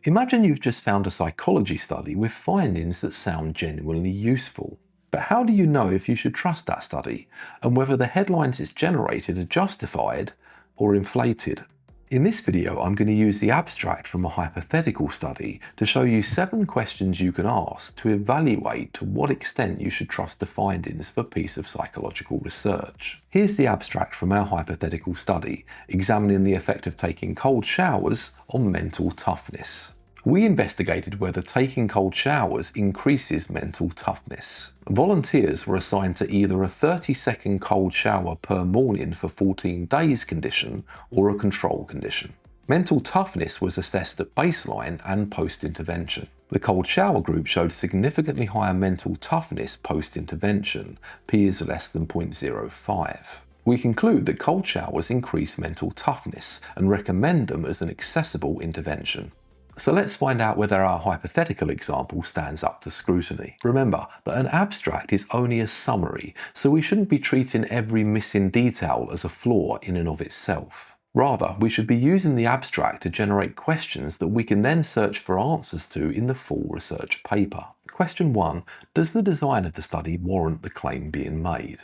Imagine you've just found a psychology study with findings that sound genuinely useful. But how do you know if you should trust that study, and whether the headlines it's generated are justified or inflated? In this video, I'm going to use the abstract from a hypothetical study to show you 7 questions you can ask to evaluate to what extent you should trust the findings of a piece of psychological research. Here's the abstract from our hypothetical study, examining the effect of taking cold showers on mental toughness. We investigated whether taking cold showers increases mental toughness. Volunteers were assigned to either a 30-second cold shower per morning for 14 days condition or a control condition. Mental toughness was assessed at baseline and post-intervention. The cold shower group showed significantly higher mental toughness post-intervention, p is less than 0.05. We conclude that cold showers increase mental toughness and recommend them as an accessible intervention. So let's find out whether our hypothetical example stands up to scrutiny. Remember that an abstract is only a summary, so we shouldn't be treating every missing detail as a flaw in and of itself. Rather, we should be using the abstract to generate questions that we can then search for answers to in the full research paper. Question 1. Does the design of the study warrant the claim being made?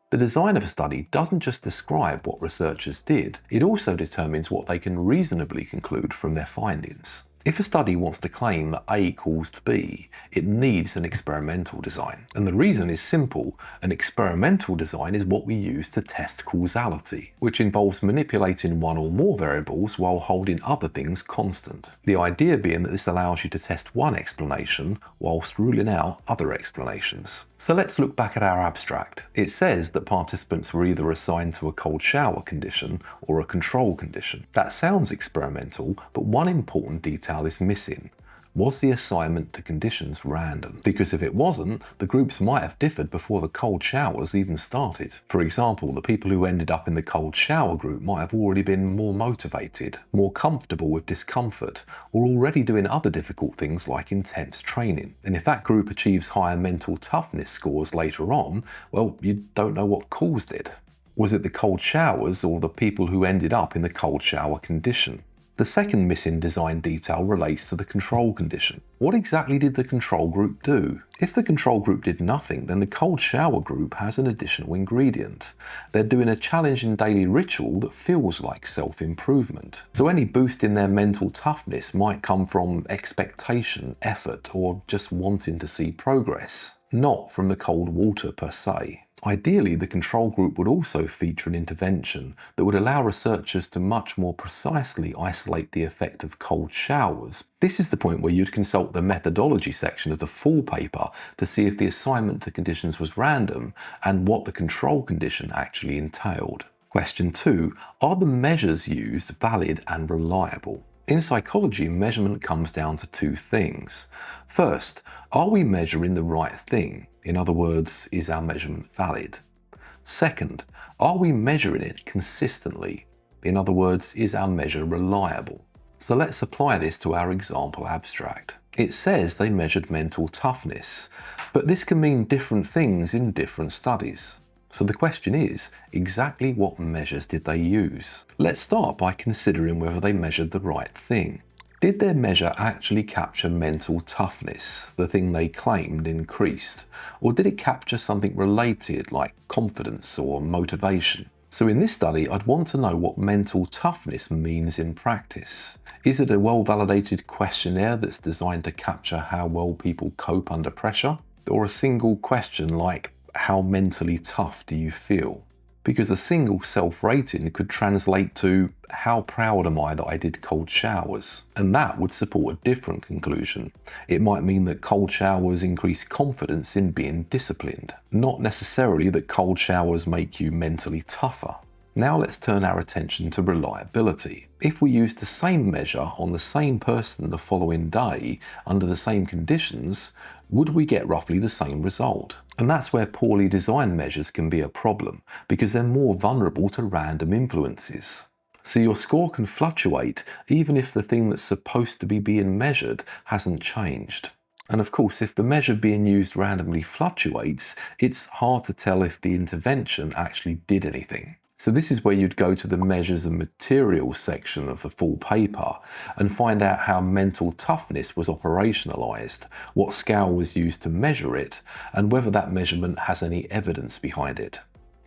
The design of a study doesn't just describe what researchers did, it also determines what they can reasonably conclude from their findings. If a study wants to claim that A caused B, it needs an experimental design. And the reason is simple. An experimental design is what we use to test causality, which involves manipulating one or more variables while holding other things constant. The idea being that this allows you to test one explanation whilst ruling out other explanations. So let's look back at our abstract. It says that participants were either assigned to a cold shower condition or a control condition. That sounds experimental, but one important detail is missing. Was the assignment to conditions random? Because if it wasn't, the groups might have differed before the cold showers even started. For example, the people who ended up in the cold shower group might have already been more motivated, more comfortable with discomfort, or already doing other difficult things like intense training. And if that group achieves higher mental toughness scores later on, well, you don't know what caused it. Was it the cold showers or the people who ended up in the cold shower condition? The second missing design detail relates to the control condition. What exactly did the control group do? If the control group did nothing, then the cold shower group has an additional ingredient. They're doing a challenging daily ritual that feels like self-improvement. So any boost in their mental toughness might come from expectation, effort, or just wanting to see progress, not from the cold water per se. Ideally, the control group would also feature an intervention that would allow researchers to much more precisely isolate the effect of cold showers. This is the point where you'd consult the methodology section of the full paper to see if the assignment to conditions was random and what the control condition actually entailed. Question 2. Are the measures used valid and reliable? In psychology, measurement comes down to 2 things. First, are we measuring the right thing? In other words, is our measurement valid? Second, are we measuring it consistently? In other words, is our measure reliable? So let's apply this to our example abstract. It says they measured mental toughness, but this can mean different things in different studies. So the question is, exactly what measures did they use? Let's start by considering whether they measured the right thing. Did their measure actually capture mental toughness, the thing they claimed increased? Or did it capture something related like confidence or motivation? So in this study, I'd want to know what mental toughness means in practice. Is it a well-validated questionnaire that's designed to capture how well people cope under pressure? Or a single question like, how mentally tough do you feel? Because a single self-rating could translate to, how proud am I that I did cold showers? And that would support a different conclusion. It might mean that cold showers increase confidence in being disciplined, not necessarily that cold showers make you mentally tougher. Now let's turn our attention to reliability. If we use the same measure on the same person the following day under the same conditions, would we get roughly the same result? And that's where poorly designed measures can be a problem, because they're more vulnerable to random influences. So your score can fluctuate even if the thing that's supposed to be being measured hasn't changed. And of course, if the measure being used randomly fluctuates, it's hard to tell if the intervention actually did anything. So this is where you'd go to the measures and materials section of the full paper and find out how mental toughness was operationalized, what scale was used to measure it, and whether that measurement has any evidence behind it.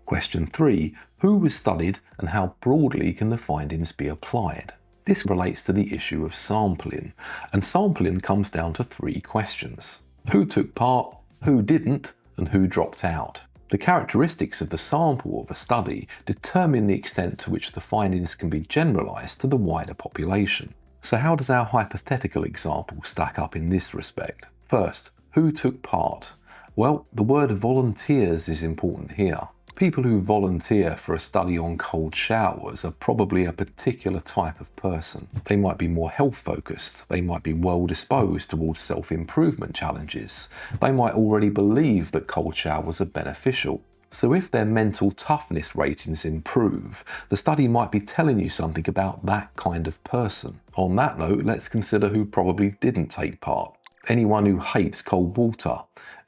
Question 3. Who was studied and how broadly can the findings be applied? This relates to the issue of sampling, and sampling comes down to 3 questions. Who took part, who didn't, and who dropped out? The characteristics of the sample of a study determine the extent to which the findings can be generalized to the wider population. So how does our hypothetical example stack up in this respect? First, who took part? Well, the word volunteers is important here. People who volunteer for a study on cold showers are probably a particular type of person. They might be more health focused, they might be well disposed towards self-improvement challenges, they might already believe that cold showers are beneficial. So if their mental toughness ratings improve, the study might be telling you something about that kind of person. On that note, let's consider who probably didn't take part. Anyone who hates cold water,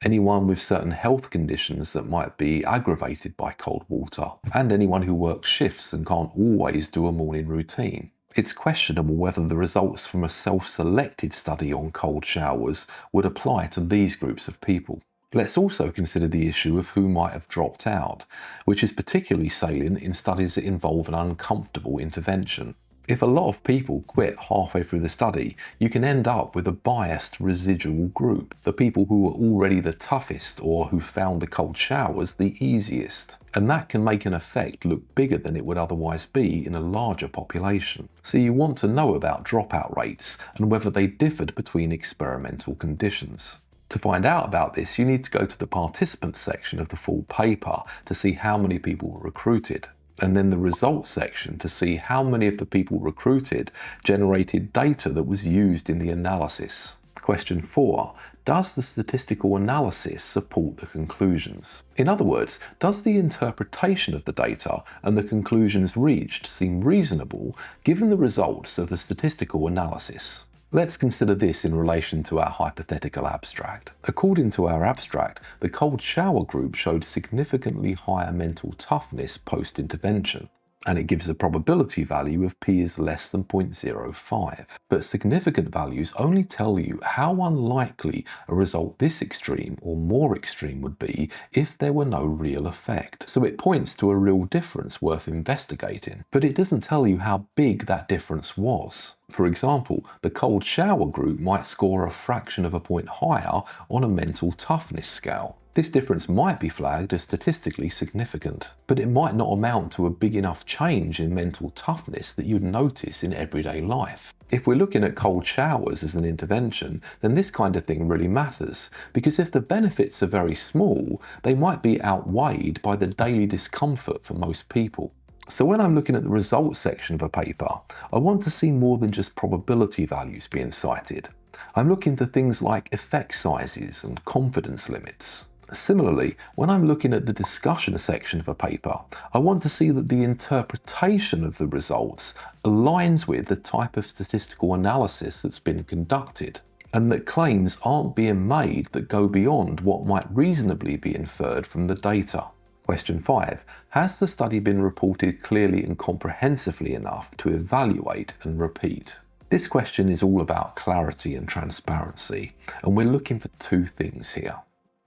anyone with certain health conditions that might be aggravated by cold water, and anyone who works shifts and can't always do a morning routine. It's questionable whether the results from a self-selected study on cold showers would apply to these groups of people. Let's also consider the issue of who might have dropped out, which is particularly salient in studies that involve an uncomfortable intervention. If a lot of people quit halfway through the study, you can end up with a biased residual group, the people who were already the toughest or who found the cold showers the easiest. And that can make an effect look bigger than it would otherwise be in a larger population. So you want to know about dropout rates and whether they differed between experimental conditions. To find out about this, you need to go to the participants section of the full paper to see how many people were recruited, and then the results section to see how many of the people recruited generated data that was used in the analysis. Question 4. Does the statistical analysis support the conclusions? In other words, does the interpretation of the data and the conclusions reached seem reasonable given the results of the statistical analysis? Let's consider this in relation to our hypothetical abstract. According to our abstract, the cold shower group showed significantly higher mental toughness post-intervention, and it gives a probability value of p is less than 0.05. But significant values only tell you how unlikely a result this extreme or more extreme would be if there were no real effect. So it points to a real difference worth investigating, but it doesn't tell you how big that difference was. For example, the cold shower group might score a fraction of a point higher on a mental toughness scale. This difference might be flagged as statistically significant, but it might not amount to a big enough change in mental toughness that you'd notice in everyday life. If we're looking at cold showers as an intervention, then this kind of thing really matters, because if the benefits are very small, they might be outweighed by the daily discomfort for most people. So when I'm looking at the results section of a paper, I want to see more than just probability values being cited. I'm looking for things like effect sizes and confidence limits. Similarly, when I'm looking at the discussion section of a paper, I want to see that the interpretation of the results aligns with the type of statistical analysis that's been conducted, and that claims aren't being made that go beyond what might reasonably be inferred from the data. Question 5. Has the study been reported clearly and comprehensively enough to evaluate and repeat? This question is all about clarity and transparency, and we're looking for 2 things here.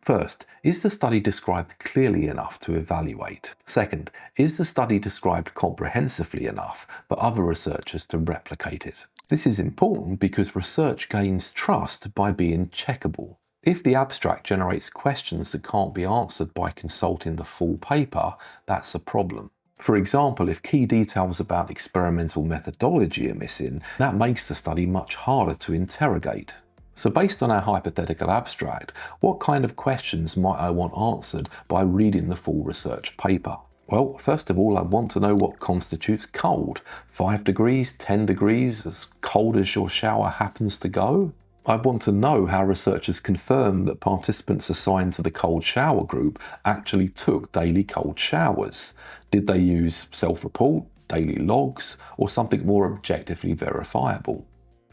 First, is the study described clearly enough to evaluate? Second, is the study described comprehensively enough for other researchers to replicate it? This is important because research gains trust by being checkable. If the abstract generates questions that can't be answered by consulting the full paper, that's a problem. For example, if key details about experimental methodology are missing, that makes the study much harder to interrogate. So based on our hypothetical abstract, what kind of questions might I want answered by reading the full research paper? Well, first of all, I want to know what constitutes cold. 5 degrees, 10 degrees, as cold as your shower happens to go? I want to know how researchers confirm that participants assigned to the cold shower group actually took daily cold showers. Did they use self-report, daily logs, or something more objectively verifiable?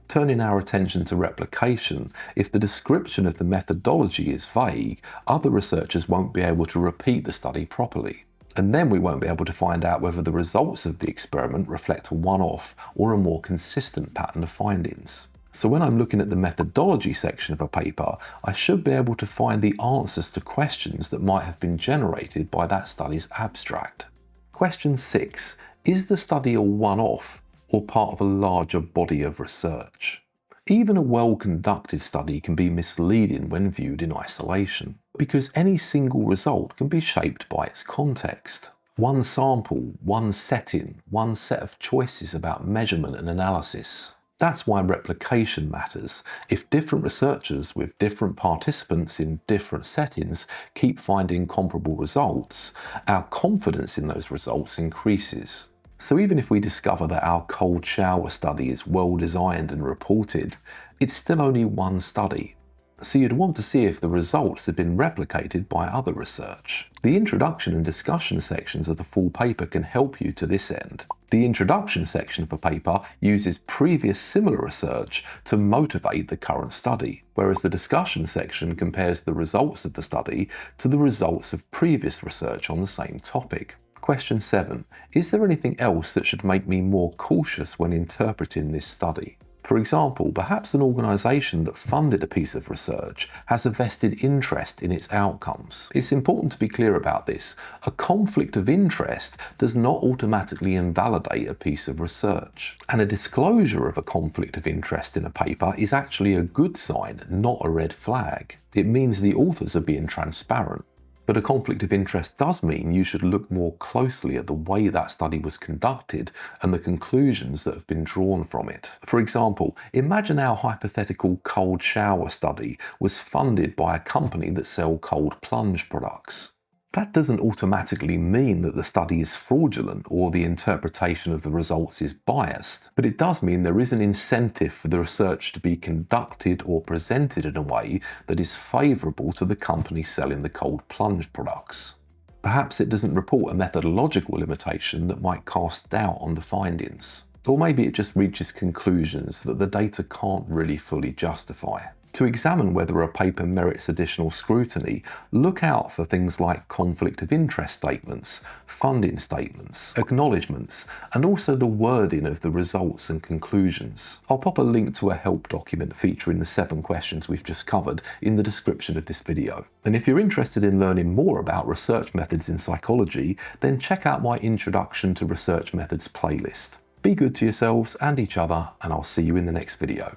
Turning our attention to replication, if the description of the methodology is vague, other researchers won't be able to repeat the study properly. And then we won't be able to find out whether the results of the experiment reflect a one-off or a more consistent pattern of findings. So when I'm looking at the methodology section of a paper, I should be able to find the answers to questions that might have been generated by that study's abstract. Question 6. Is the study a one-off or part of a larger body of research? Even a well-conducted study can be misleading when viewed in isolation, because any single result can be shaped by its context. One sample, one setting, one set of choices about measurement and analysis. That's why replication matters. If different researchers with different participants in different settings keep finding comparable results, our confidence in those results increases. So even if we discover that our cold shower study is well designed and reported, it's still only one study. So you'd want to see if the results have been replicated by other research. The introduction and discussion sections of the full paper can help you to this end. The introduction section of a paper uses previous similar research to motivate the current study, whereas the discussion section compares the results of the study to the results of previous research on the same topic. Question 7. Is there anything else that should make me more cautious when interpreting this study? For example, perhaps an organisation that funded a piece of research has a vested interest in its outcomes. It's important to be clear about this. A conflict of interest does not automatically invalidate a piece of research. And a disclosure of a conflict of interest in a paper is actually a good sign, not a red flag. It means the authors are being transparent. But a conflict of interest does mean you should look more closely at the way that study was conducted and the conclusions that have been drawn from it. For example, imagine our hypothetical cold shower study was funded by a company that sells cold plunge products. That doesn't automatically mean that the study is fraudulent or the interpretation of the results is biased, but it does mean there is an incentive for the research to be conducted or presented in a way that is favourable to the company selling the cold plunge products. Perhaps it doesn't report a methodological limitation that might cast doubt on the findings. Or maybe it just reaches conclusions that the data can't really fully justify. To examine whether a paper merits additional scrutiny, look out for things like conflict of interest statements, funding statements, acknowledgements, and also the wording of the results and conclusions. I'll pop a link to a help document featuring the 7 questions we've just covered in the description of this video. And if you're interested in learning more about research methods in psychology, then check out my Introduction to Research Methods playlist. Be good to yourselves and each other, and I'll see you in the next video.